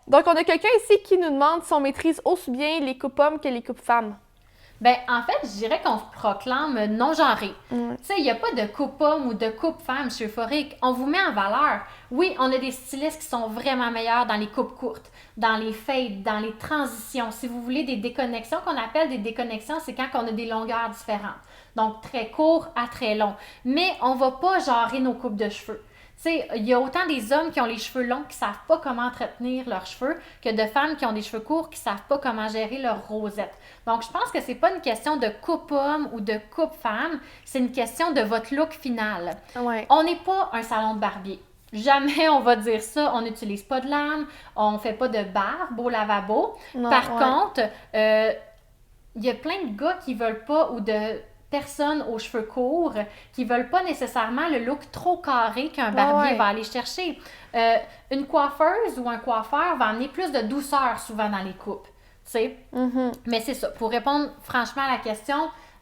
Donc, on a quelqu'un ici qui nous demande si on maîtrise aussi bien les coupes hommes que les coupes femmes. Ben, en fait, je dirais qu'on se proclame non-genré. Ouais. Tu sais, il n'y a pas de coupe homme ou de coupe femme chez Euphorique. On vous met en valeur. Oui, on a des stylistes qui sont vraiment meilleurs dans les coupes courtes, dans les fades, dans les transitions. Si vous voulez des déconnexions, qu'on appelle des déconnexions, c'est quand on a des longueurs différentes. Donc, très court à très long. Mais on va pas genrer nos coupes de cheveux. Tu sais, il y a autant des hommes qui ont les cheveux longs qui savent pas comment entretenir leurs cheveux que de femmes qui ont des cheveux courts qui savent pas comment gérer leur rosette. Donc, je pense que c'est pas une question de coupe homme ou de coupe femme, c'est une question de votre look final. Ouais. On n'est pas un salon de barbier. Jamais on va dire ça. On n'utilise pas de lame, on fait pas de barbe au lavabo. Non, Par ouais. contre, il y a plein de gars qui veulent pas ou de personnes aux cheveux courts qui veulent pas nécessairement le look trop carré qu'un barbier Ouais. va aller chercher. Une coiffeuse ou un coiffeur va amener plus de douceur souvent dans les coupes. Tu sais? Mhm. Mais c'est ça. Pour répondre franchement à la question,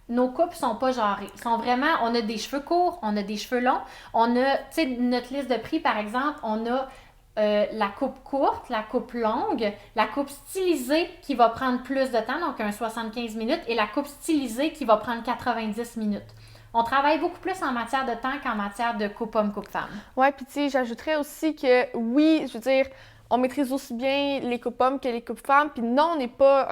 nos coupes sont pas genrées. Ils sont vraiment, on a des cheveux courts, on a des cheveux longs. On a, tu sais, notre liste de prix, par exemple, on a la coupe courte, la coupe longue, la coupe stylisée qui va prendre plus de temps, donc un 75 minutes, et la coupe stylisée qui va prendre 90 minutes. On travaille beaucoup plus en matière de temps qu'en matière de coupe homme, coupe femme. Ouais, puis tu sais, j'ajouterais aussi que oui, je veux dire, on maîtrise aussi bien les coupes hommes que les coupes femmes. Puis non, on n'est pas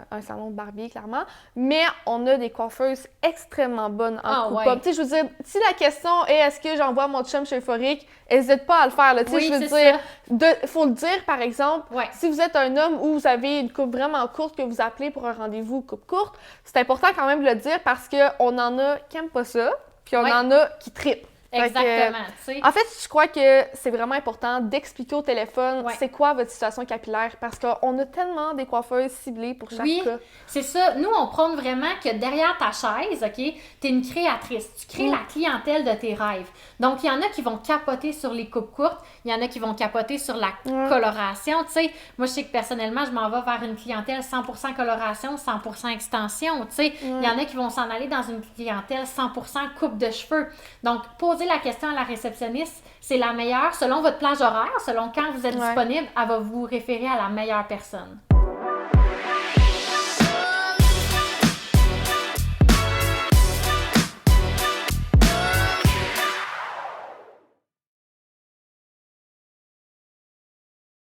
un salon de barbier, clairement, mais on a des coiffeuses extrêmement bonnes en Ah coupe ouais. homme. Tu sais, je veux dire, si la question est est-ce que j'envoie mon chum chez Euphorique, n'hésite pas à le faire. Là. Tu sais, Oui, je veux c'est dire, ça. faut le dire, par exemple, Ouais. si vous êtes un homme ou vous avez une coupe vraiment courte que vous appelez pour un rendez-vous coupe courte, c'est important quand même de le dire parce qu'on en a qui n'aiment pas ça, puis on Ouais. en a qui trippent. Fait que, Exactement. Tu sais. en fait, je crois que c'est vraiment important d'expliquer au téléphone Ouais. c'est quoi votre situation capillaire parce qu'on a tellement des coiffeuses ciblées pour chaque Oui, cas. c'est ça. Nous, on prône vraiment que derrière ta chaise, OK, tu es une créatrice. Tu crées la clientèle de tes rêves. Donc, il y en a qui vont capoter sur les coupes courtes. Il y en a qui vont capoter sur la coloration. Tu sais, moi, je sais que personnellement, je m'en vais vers une clientèle 100% coloration, 100% extension. Tu sais, il y en a qui vont s'en aller dans une clientèle 100% coupe de cheveux. Donc, poser la question à la réceptionniste, c'est la meilleure. Selon votre plage horaire, selon quand vous êtes disponible, elle va vous référer à la meilleure personne.